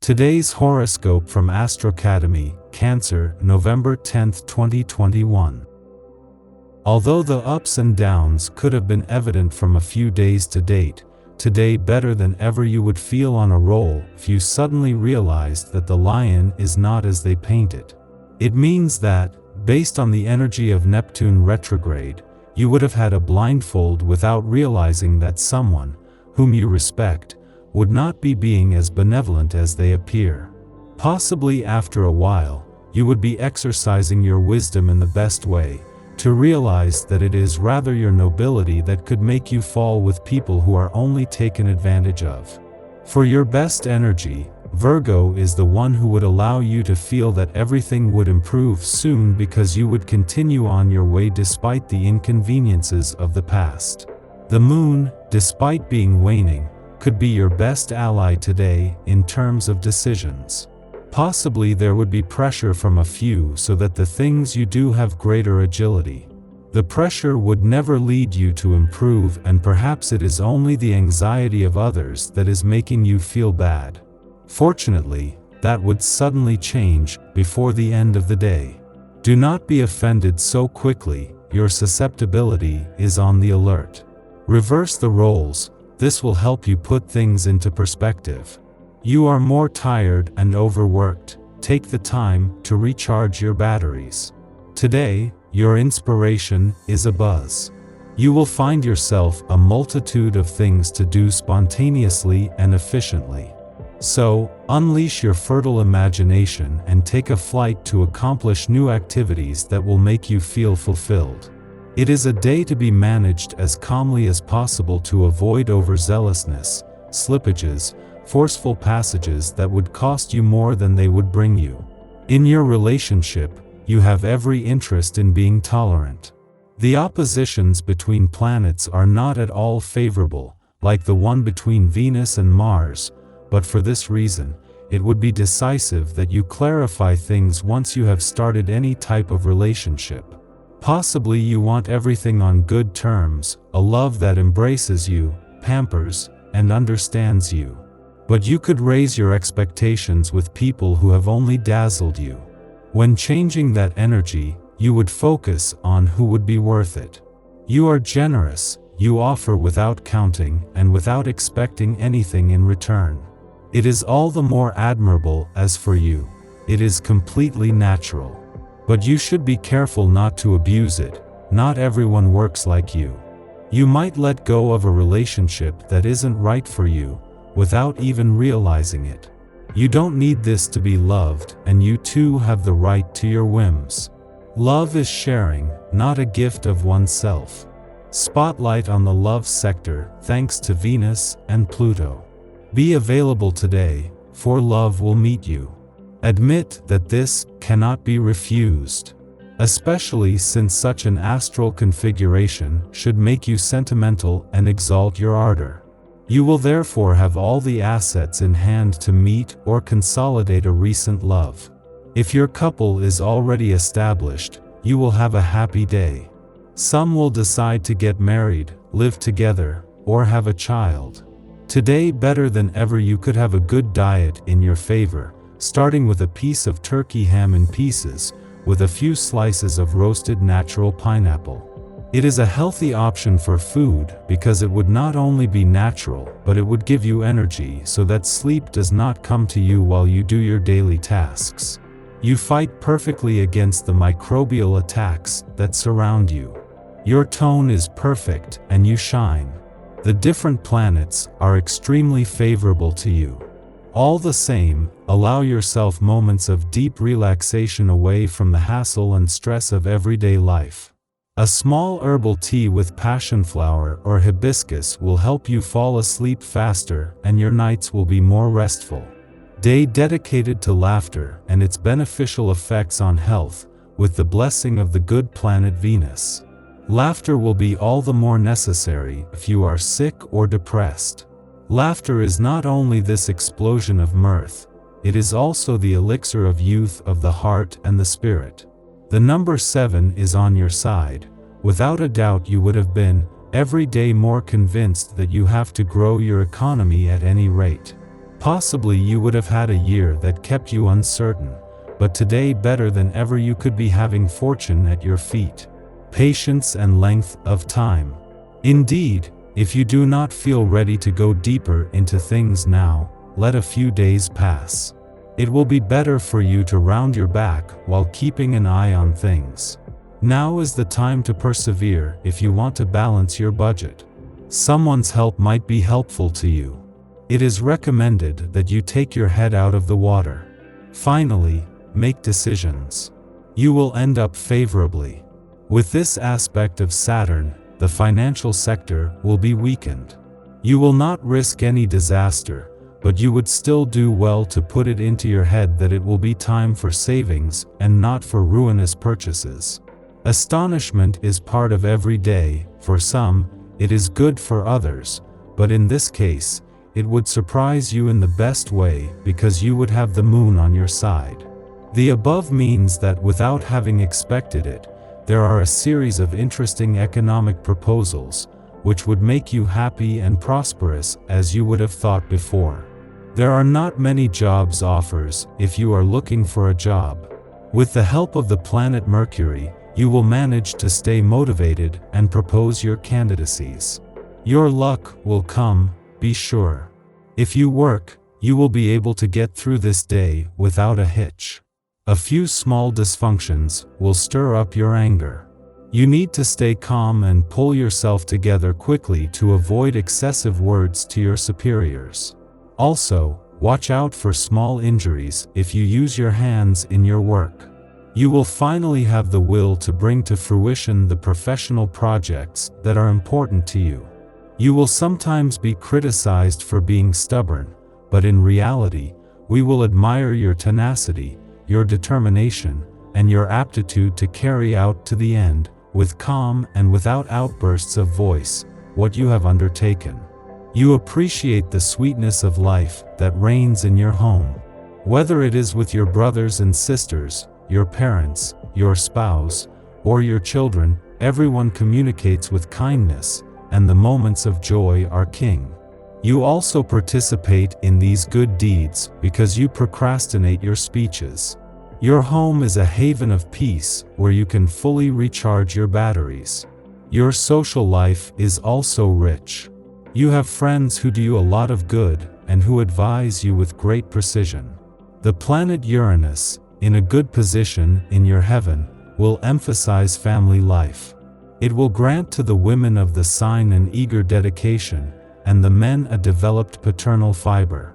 Today's horoscope from Astrocademy, Cancer, November 10, 2021. Although the ups and downs could have been evident from a few days to date, today better than ever you would feel on a roll if you suddenly realized that the lion is not as they paint it. It means that, based on the energy of Neptune retrograde, you would have had a blindfold without realizing that someone, whom you respect, would not be being as benevolent as they appear. Possibly after a while, you would be exercising your wisdom in the best way, to realize that it is rather your nobility that could make you fall with people who are only taken advantage of. For your best energy, Virgo is the one who would allow you to feel that everything would improve soon because you would continue on your way despite the inconveniences of the past. The moon, despite being waning, could be your best ally today in terms of decisions. Possibly there would be pressure from a few so that the things you do have greater agility. The pressure would never lead you to improve, and perhaps it is only the anxiety of others that is making you feel bad. Fortunately, that would suddenly change before the end of the day. Do not be offended so quickly, your susceptibility is on the alert. Reverse the roles. This will help you put things into perspective. You are more tired and overworked. Take the time to recharge your batteries. Today, your inspiration is a buzz. You will find yourself a multitude of things to do spontaneously and efficiently. So, unleash your fertile imagination and take a flight to accomplish new activities that will make you feel fulfilled. It is a day to be managed as calmly as possible to avoid overzealousness, slippages, forceful passages that would cost you more than they would bring you. In your relationship, you have every interest in being tolerant. The oppositions between planets are not at all favorable, like the one between Venus and Mars, but for this reason, it would be decisive that you clarify things once you have started any type of relationship. Possibly you want everything on good terms, a love that embraces you, pampers, and understands you. But you could raise your expectations with people who have only dazzled you. When changing that energy, you would focus on who would be worth it. You are generous, you offer without counting and without expecting anything in return. It is all the more admirable as for you, it is completely natural. But you should be careful not to abuse it. Not everyone works like you. You might let go of a relationship that isn't right for you, without even realizing it. You don't need this to be loved, and you too have the right to your whims. Love is sharing, not a gift of oneself. Spotlight on the love sector thanks to Venus and Pluto. Be available today, for love will meet you. Admit that this cannot be refused, especially since such an astral configuration should make you sentimental and exalt your ardor. You will therefore have all the assets in hand to meet or consolidate a recent love. If your couple is already established, you will have a happy day. Some will decide to get married, live together, or have a child. Today better than ever you could have a good diet in your favor, starting with a piece of turkey ham in pieces, with a few slices of roasted natural pineapple. It is a healthy option for food because it would not only be natural, but it would give you energy so that sleep does not come to you while you do your daily tasks. You fight perfectly against the microbial attacks that surround you. Your tone is perfect and you shine. The different planets are extremely favorable to you. All the same, allow yourself moments of deep relaxation away from the hassle and stress of everyday life. A small herbal tea with passion flower or hibiscus will help you fall asleep faster, and your nights will be more restful. Day dedicated to laughter and its beneficial effects on health, with the blessing of the good planet Venus. Laughter will be all the more necessary if you are sick or depressed. Laughter is not only this explosion of mirth, it is also the elixir of youth of the heart and the spirit. The number 7 is on your side. Without a doubt you would have been, every day more convinced that you have to grow your economy at any rate. Possibly you would have had a year that kept you uncertain, but today better than ever you could be having fortune at your feet. Patience and length of time. Indeed, if you do not feel ready to go deeper into things now, let a few days pass. It will be better for you to round your back while keeping an eye on things. Now is the time to persevere if you want to balance your budget. Someone's help might be helpful to you. It is recommended that you take your head out of the water. Finally, make decisions. You will end up favorably. With this aspect of Saturn, the financial sector will be weakened. You will not risk any disaster, but you would still do well to put it into your head that it will be time for savings and not for ruinous purchases. Astonishment is part of every day. For some, it is good, for others, but in this case, it would surprise you in the best way because you would have the moon on your side. The above means that without having expected it, there are a series of interesting economic proposals, which would make you happy and prosperous as you would have thought before. There are not many jobs offers if you are looking for a job. With the help of the planet Mercury, you will manage to stay motivated and propose your candidacies. Your luck will come, be sure. If you work, you will be able to get through this day without a hitch. A few small dysfunctions will stir up your anger. You need to stay calm and pull yourself together quickly to avoid excessive words to your superiors. Also, watch out for small injuries if you use your hands in your work. You will finally have the will to bring to fruition the professional projects that are important to you. You will sometimes be criticized for being stubborn, but in reality, we will admire your tenacity, your determination, and your aptitude to carry out to the end, with calm and without outbursts of voice, what you have undertaken. You appreciate the sweetness of life that reigns in your home. Whether it is with your brothers and sisters, your parents, your spouse, or your children, everyone communicates with kindness, and the moments of joy are king. You also participate in these good deeds because you procrastinate your speeches. Your home is a haven of peace where you can fully recharge your batteries. Your social life is also rich. You have friends who do you a lot of good and who advise you with great precision. The planet Uranus, in a good position in your heaven, will emphasize family life. It will grant to the women of the sign an eager dedication, and the men a developed paternal fiber.